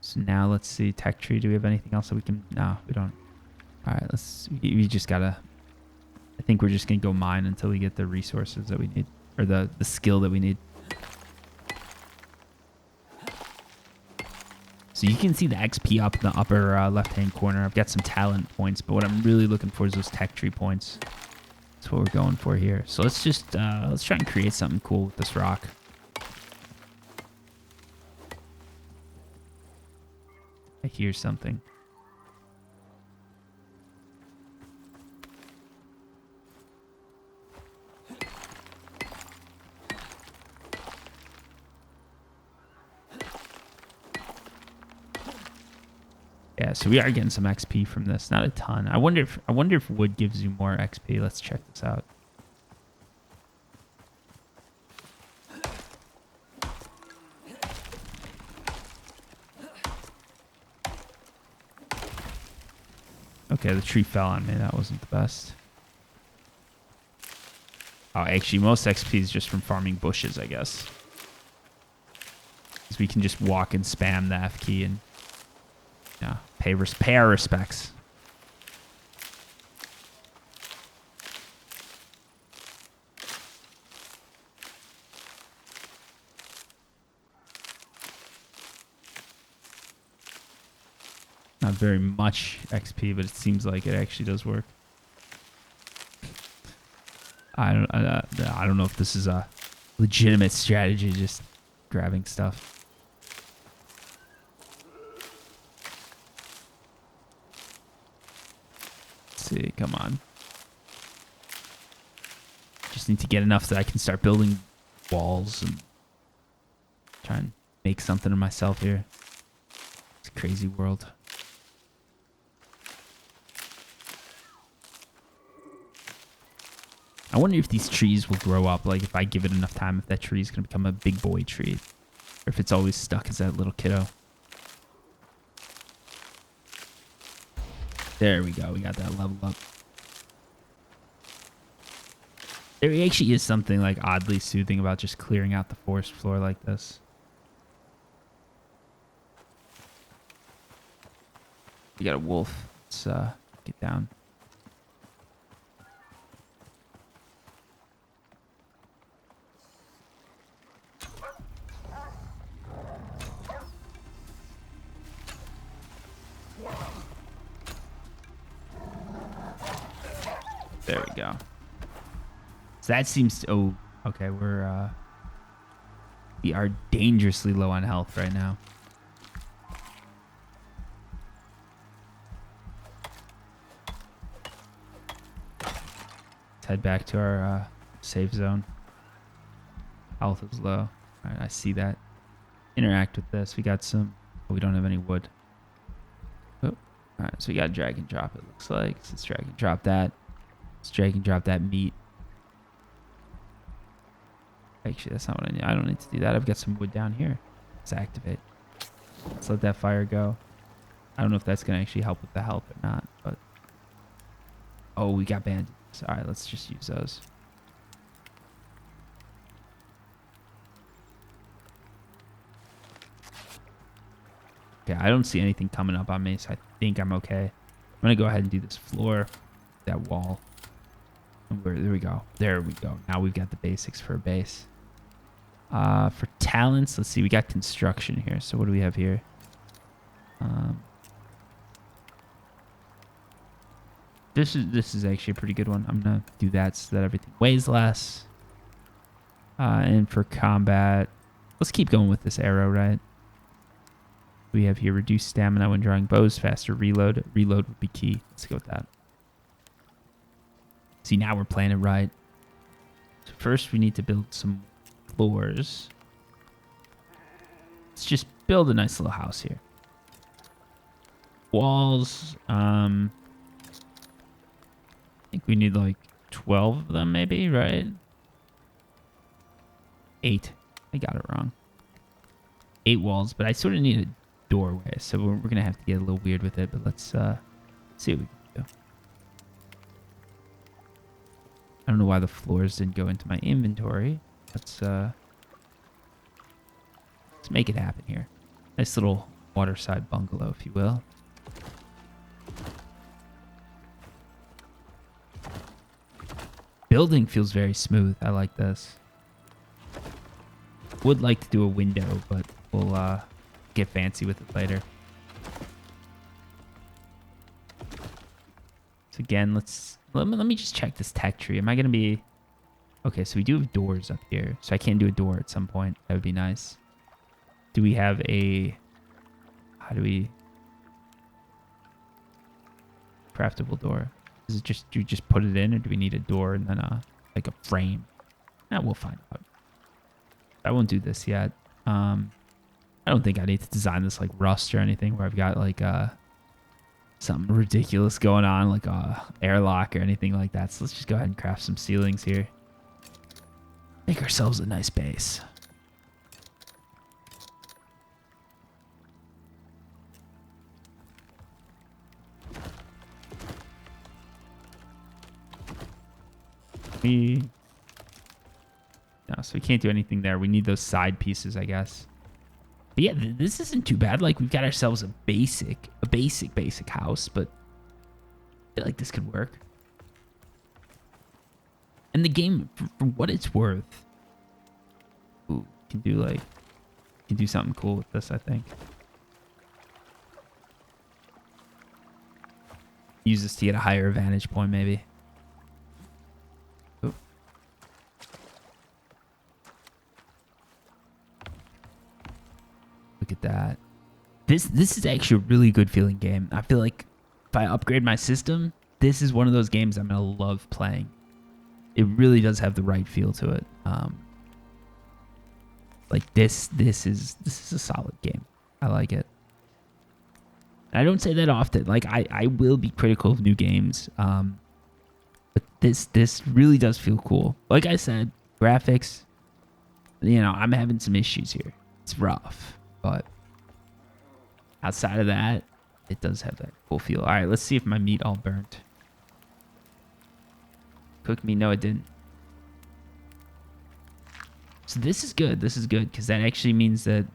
So now let's see. Tech tree. Do we have anything else that we can... No, we don't. All right, let's... We just got to... I think we're just going to go mine until we get the resources that we need. Or the skill that we need. So you can see the XP up in the upper left-hand corner. I've got some talent points, but what I'm really looking for is those tech tree points. That's what we're going for here. So let's just let's try and create something cool with this rock. I hear something. Yeah, so we are getting some XP from this. Not a ton. I wonder if wood gives you more XP. Let's check this out. Okay, the tree fell on me. That wasn't the best. Oh, actually, most XP is just from farming bushes, I guess. Because we can just walk and spam the F key and yeah, pay our respects. Not very much XP, but it seems like it actually does work. I don't know if this is a legitimate strategy, just grabbing stuff. See, come on. Just need to get enough that I can start building walls and try and make something of myself here. It's a crazy world. I wonder if these trees will grow up, like if I give it enough time, if that tree is going to become a big boy tree. Or if it's always stuck as that little kiddo. There we go. We got that level up. There actually is something like oddly soothing about just clearing out the forest floor like this. We got a wolf. Let's get down. There we go. So that seems to, oh, okay, we are dangerously low on health right now. Let's head back to our safe zone. Health is low. All right, I see that. Interact with this. We got some, but we don't have any wood. Oh, all right, so we got drag and drop, it looks like. So let's drag and drop that. Let's drag and drop that meat. Actually, that's not what I need. I don't need to do that. I've got some wood down here. Let's activate. Let's let that fire go. I don't know if that's going to actually help with the health or not, but... Oh, we got bandages. All right, let's just use those. Okay, I don't see anything coming up on me, so I think I'm okay. I'm going to go ahead and do this floor, that wall. There we go. There we go. Now we've got the basics for a base. For talents, let's see. We got construction here. So what do we have here? This is actually a pretty good one. I'm gonna do that so that everything weighs less. And for combat, let's keep going with this arrow, right? We have here reduced stamina when drawing bows, faster reload. Reload would be key. Let's go with that. See, now we're playing it right. So first we need to build some floors. Let's just build a nice little house here. Walls. I think we need like 12 of them, maybe, right? 8. I got it wrong. 8 walls, but I sort of need a doorway, so we're gonna have to get a little weird with it. But let's see what we can do. I don't know why the floors didn't go into my inventory. Let's make it happen here. Nice little waterside bungalow, if you will. Building feels very smooth. I like this. Would like to do a window, but we'll get fancy with it later. So again, let me just check this tech tree. Am I gonna be okay? So we do have doors up here, so I can do a door at some point. That would be nice. Do we have a? How do we? Craftable door. Is it just, do you just put it in, or do we need a door and then like a frame? We'll find out. I won't do this yet. I don't think I need to design this like Rust or anything where I've got like something ridiculous going on, like a airlock or anything like that. So let's just go ahead and craft some ceilings here. Make ourselves a nice base. No, so we can't do anything there. We need those side pieces, I guess. But yeah, this isn't too bad. Like, we've got ourselves a basic house, but I feel like this could work. And the game, for what it's worth, ooh, can do something cool with this, I think. Use this to get a higher vantage point, maybe. Look at that. This is actually a really good feeling game. I feel like if I upgrade my system, this is one of those games I'm gonna love playing. It really does have the right feel to it. Like this is a solid game. I like it. I don't say that often. Like I will be critical of new games, but this really does feel cool. Like I said, graphics. You know, I'm having some issues here. It's rough. But outside of that, it does have that cool feel. All right, let's see if my meat all burnt. Cook me? No, it didn't. So this is good. This is good because that actually means that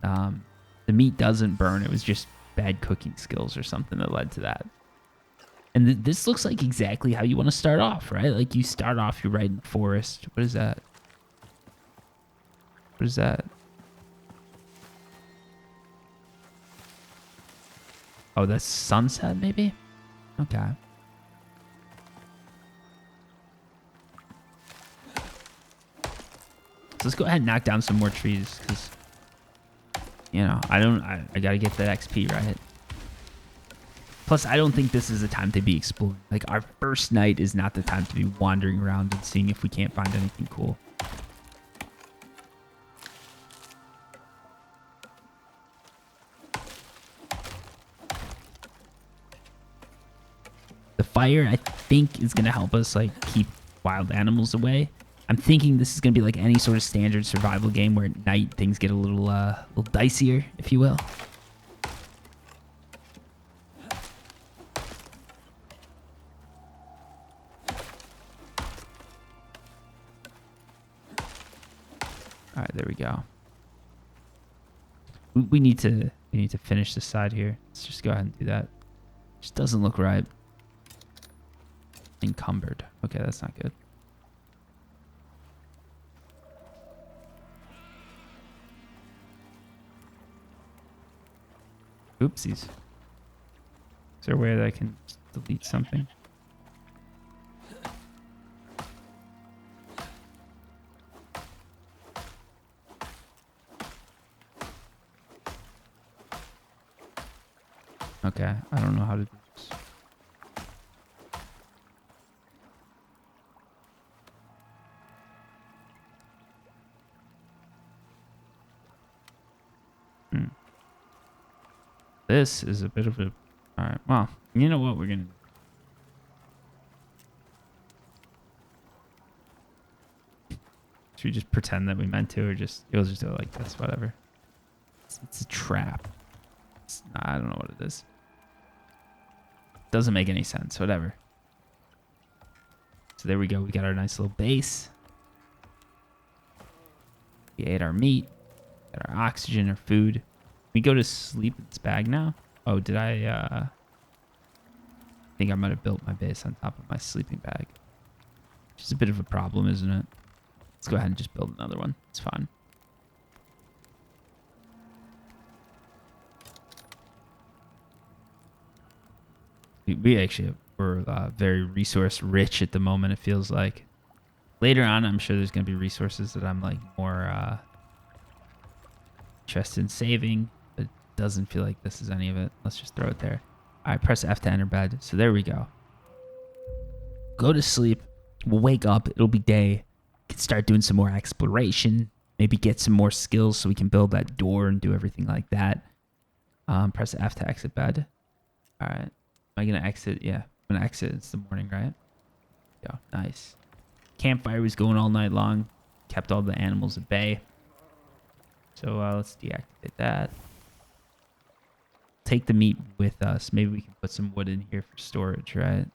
the meat doesn't burn. It was just bad cooking skills or something that led to that. And this looks like exactly how you want to start off, right? Like you start off, you're right in the forest. What is that? What is that? Oh, that's sunset, maybe? Okay. So let's go ahead and knock down some more trees, because, you know, I gotta get that XP, right? Plus, I don't think this is the time to be exploring. Like, our first night is not the time to be wandering around and seeing if we can't find anything cool. The fire, I think, is going to help us, like, keep wild animals away. I'm thinking this is going to be like any sort of standard survival game where at night things get a little dicier, if you will. All right, there we go. We need to finish this side here. Let's just go ahead and do that. Just doesn't look right. Encumbered. Okay, that's not good. Oopsies. Is there a way that I can delete something? Okay, I don't know how to do this. This is a bit of a All right. Well, you know what we're gonna. Should we just pretend that we meant to, or you'll just do it like this? Whatever. It's a trap. I don't know what it is. Doesn't make any sense. Whatever. So there we go. We got our nice little base. We ate our meat. Got our oxygen, our food. We go to sleep in this bag now. Oh, did I think I might have built my base on top of my sleeping bag. Which is a bit of a problem, isn't it? Let's go ahead and just build another one. It's fine. We actually we're very resource rich at the moment. It feels like. Later on, I'm sure there's going to be resources that I'm like more interested in saving. But it doesn't feel like this is any of it. Let's just throw it there. All right, press F to enter bed. So there we go. Go to sleep. We'll wake up. It'll be day. We can start doing some more exploration. Maybe get some more skills so we can build that door and do everything like that. Press F to exit bed. All right. Am I going to exit? Yeah, I'm going to exit. It's the morning, right? Yeah, nice. Campfire was going all night long. Kept all the animals at bay. So let's deactivate that. Take the meat with us. Maybe we can put some wood in here for storage, right?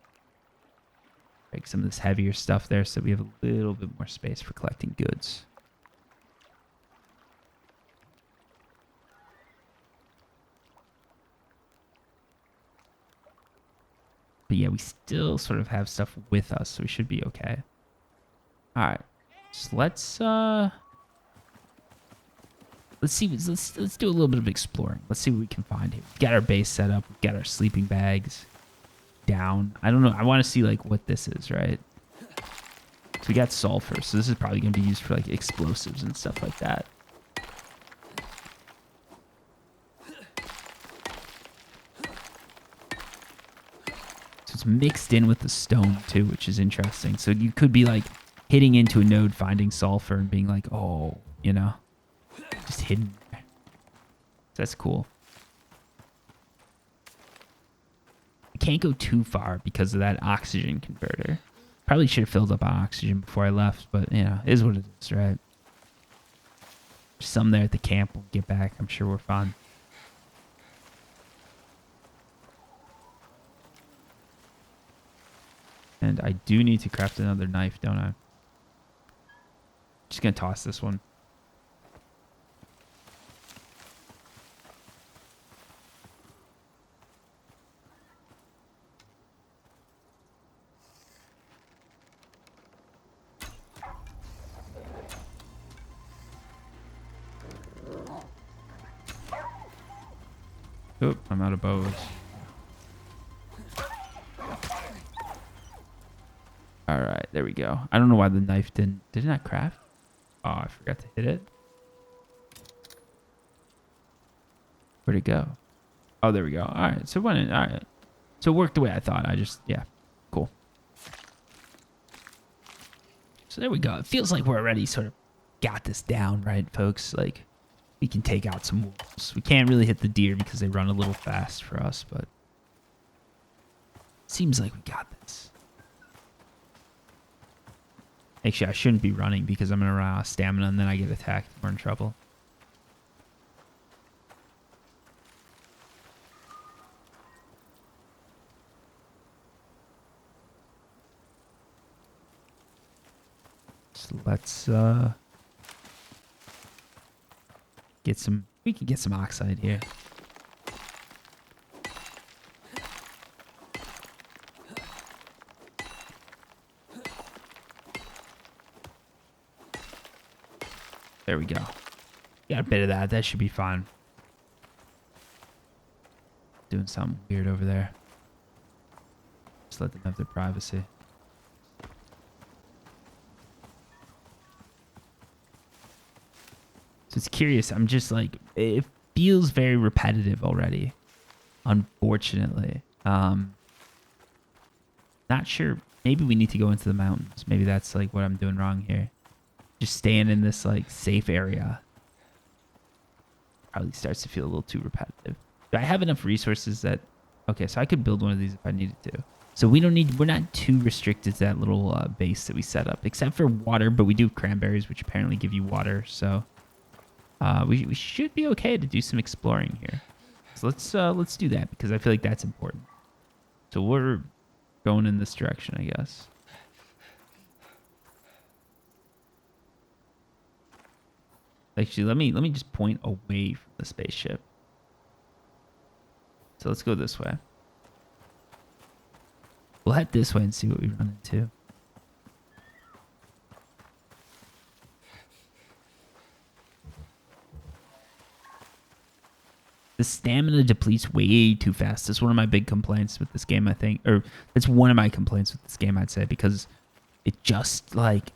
Break some of this heavier stuff there so we have a little bit more space for collecting goods. But yeah, we still sort of have stuff with us, so we should be okay. All right, so let's see. Let's do a little bit of exploring. Let's see what we can find here. We've got our base set up. We've got our sleeping bags down. I don't know. I want to see like what this is, right? So we got sulfur. So this is probably going to be used for like explosives and stuff like that. So it's mixed in with the stone too, which is interesting. So you could be like hitting into a node, finding sulfur, and being like, oh, you know, just hidden there. That's cool. I can't go too far because of that oxygen converter. Probably should have filled up on oxygen before I left, but, you know, it is what it is, right? There's some there at the camp. We'll get back. I'm sure we're fine. And I do need to craft another knife, don't I? Just gonna toss this one. Oop, I'm out of bows. All right, there we go. I don't know why the knife did it not craft? Oh, I forgot to hit it. Where'd it go? Oh, there we go. All right, so when all right, so it worked the way I thought. Yeah, cool. So there we go. It feels like we're already sort of got this down, right, folks? Like we can take out some wolves. We can't really hit the deer because they run a little fast for us, but seems like we got this. Actually, I shouldn't be running because I'm going to run out of stamina and then I get attacked. We're in trouble. So let's get some... We can get some oxide here. There we go. Got a bit of that. That should be fine. Doing something weird over there. Just let them have their privacy. So it's curious. I'm just like, it feels very repetitive already. Unfortunately. Not sure. Maybe we need to go into the mountains. Maybe that's like what I'm doing wrong here. Just staying in this like safe area probably starts to feel a little too repetitive. Do I have enough resources that Okay, so I could build one of these if I needed to. So we're not too restricted to that little base that we set up, except for water, but we do have cranberries, which apparently give you water. So we should be okay to do some exploring here. So let's do that because I feel like that's important. So we're going in this direction, I guess. Actually, let me just point away from the spaceship. So let's go this way. We'll head this way and see what we run into. The stamina depletes way too fast. That's one of my big complaints with this game, I think. Or that's one of my complaints with this game, I'd say, because it just, like,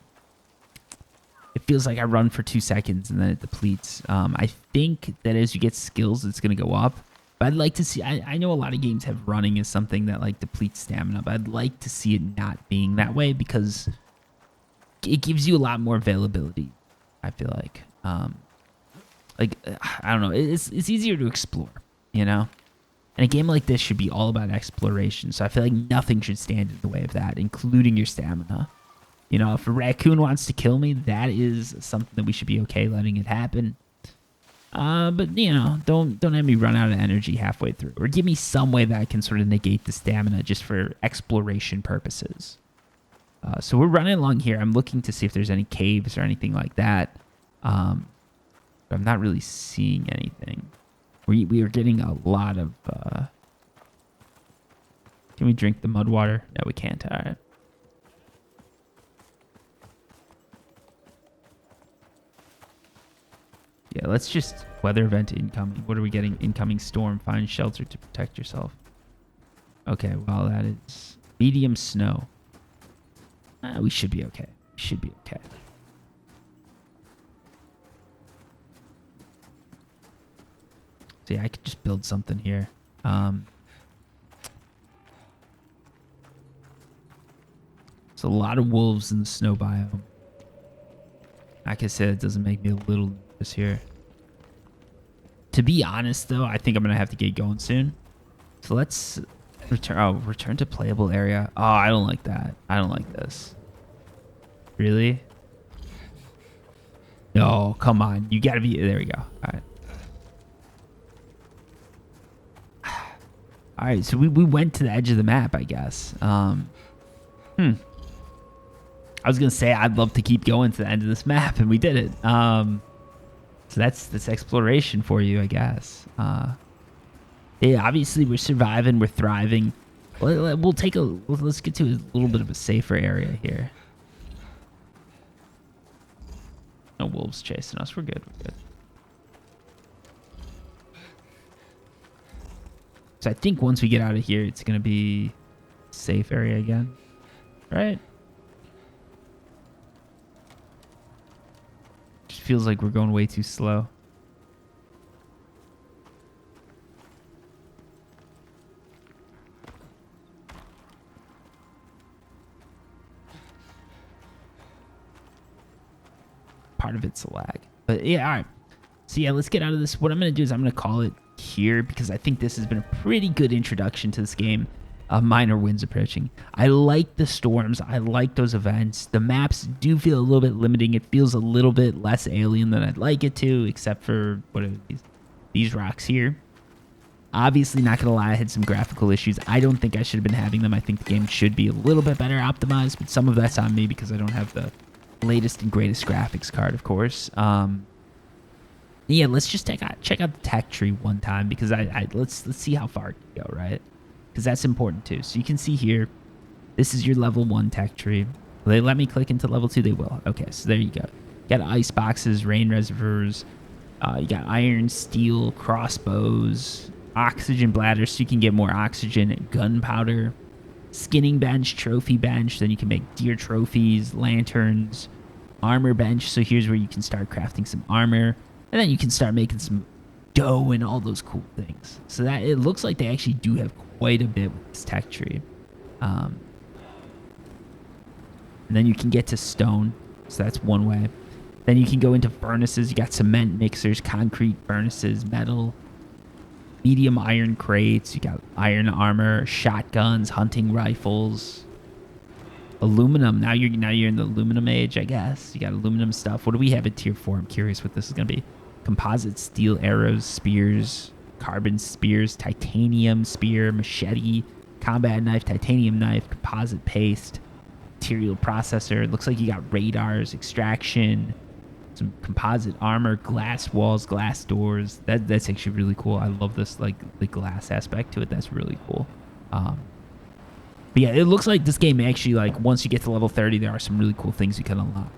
it feels like I run for 2 seconds and then it depletes. I think that as you get skills, it's going to go up. But I'd like to see, I know a lot of games have running as something that, like, depletes stamina, but I'd like to see it not being that way because it gives you a lot more availability, I feel like. I don't know, it's easier to explore, you know? And a game like this should be all about exploration, so I feel like nothing should stand in the way of that, including your stamina. You know, if a raccoon wants to kill me, that is something that we should be okay letting it happen. But, you know, don't have me run out of energy halfway through. Or give me some way that I can sort of negate the stamina just for exploration purposes. So we're running along here. I'm looking to see if there's any caves or anything like that. But I'm not really seeing anything. We are getting a lot of... Can we drink the mud water? No, we can't. All right. Yeah, let's just weather event incoming. What are we getting? Incoming storm. Find shelter to protect yourself. Okay, well, that is medium snow. We should be okay. We should be okay. So yeah, I could just build something here. There's a lot of wolves in the snow biome. Like I said, it doesn't make me a little nervous here. To be honest, though, I think I'm going to have to get going soon. So let's return. Oh, return to playable area. Oh, I don't like that. I don't like this. Really? No, come on. You got to be... There we go. All right. All right, so we went to the edge of the map, I guess. I was going to say I'd love to keep going to the end of this map, and we did it. So that's exploration for you, I guess. Yeah, obviously we're surviving, we're thriving. Let's get to a little bit of a safer area here. No wolves chasing us. We're good. We're good. So I think once we get out of here, it's going to be a safe area again. Right? Just feels like we're going way too slow. Part of it's a lag. But yeah, all right. So yeah, let's get out of this. What I'm going to do is I'm going to call it here because I think this has been a pretty good introduction to this game. Minor winds approaching. I like the storms. I like those events. The maps do feel a little bit limiting. It feels a little bit less alien than I'd like it to, except for what are these rocks here. Obviously, not going to lie, I had some graphical issues. I don't think I should have been having them. I think the game should be a little bit better optimized, but some of that's on me because I don't have the latest and greatest graphics card, of course. Yeah, let's just check out the tech tree one time because let's see how far it can go, right? Because that's important too. So you can see here, this is your level 1 tech tree. Will they let me click into level 2? They will. Okay, so there you go. You got ice boxes, rain reservoirs. You got iron, steel, crossbows, oxygen bladders so you can get more oxygen, gunpowder, skinning bench, trophy bench. Then you can make deer trophies, lanterns, armor bench. So here's where you can start crafting some armor. And then you can start making some dough and all those cool things. So that it looks like they actually do have quite a bit with this tech tree. And then you can get to stone. So that's one way. Then you can go into furnaces. You got cement mixers, concrete furnaces, metal. medium iron crates. You got iron armor, shotguns, hunting rifles, aluminum. Now you're in the aluminum age, I guess. You got aluminum stuff. What do we have at tier 4? I'm curious what this is gonna be. Composite steel arrows, spears, carbon spears, titanium spear, machete, combat knife, titanium knife, composite paste, material processor. It looks like you got radars, extraction, some composite armor, glass walls, glass doors. That's actually really cool. I love this, like, the glass aspect to it. That's really cool. But yeah, it looks like this game actually, like, once you get to level 30, there are some really cool things you can unlock.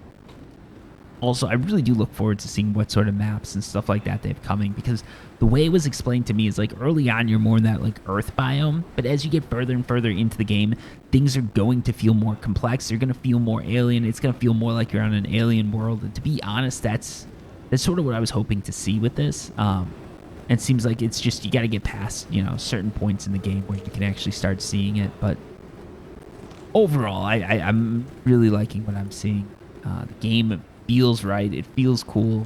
Also, I really do look forward to seeing what sort of maps and stuff like that they have coming, because the way it was explained to me is, like, early on you're more in that, like, earth biome, but as you get further and further into the game, things are going to feel more complex. They're going to feel more alien. It's going to feel more like you're on an alien world, and to be honest, that's sort of what I was hoping to see with this. It seems like it's just, you got to get past, you know, certain points in the game where you can actually start seeing it, but overall, I'm really liking what I'm seeing. The game feels right. It feels cool.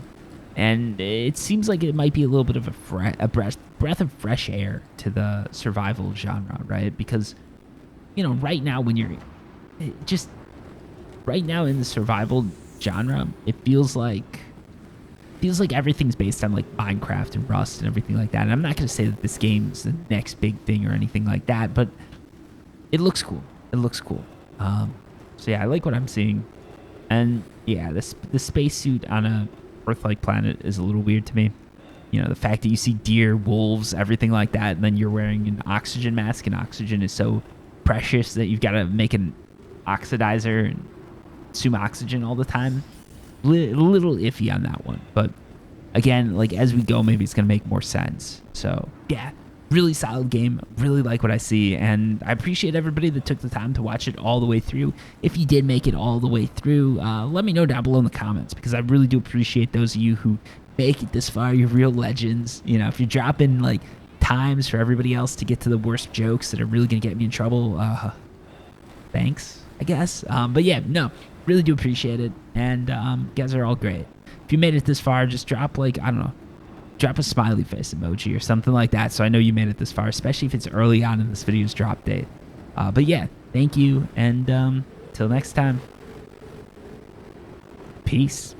And it seems like it might be a little bit of a breath of fresh air to the survival genre, right? Because, you know, right now when you're right now in the survival genre, it feels like everything's based on, like, Minecraft and Rust and everything like that. And I'm not going to say that this game's the next big thing or anything like that, but it looks cool. It looks cool. So yeah, I like what I'm seeing. And yeah, the spacesuit on a Earth-like planet is a little weird to me. You know, the fact that you see deer, wolves, everything like that, and then you're wearing an oxygen mask, and oxygen is so precious that you've got to make an oxidizer and consume oxygen all the time. A little iffy on that one. But again, like, as we go, maybe it's going to make more sense. So yeah, really solid game. Really like what I see, and I appreciate everybody that took the time to watch it all the way through. If you did make it all the way through, let me know down below in the comments, because I really do appreciate those of you who make it this far. You're real legends. You know, if you're dropping, like, times for everybody else to get to the worst jokes that are really gonna get me in trouble, thanks, I guess. But yeah, no, really do appreciate it, and you guys are all great. If you made it this far, just drop, like, I don't know, drop a smiley face emoji or something like that, so I know you made it this far, especially if it's early on in this video's drop date. But yeah, thank you, and till next time, peace.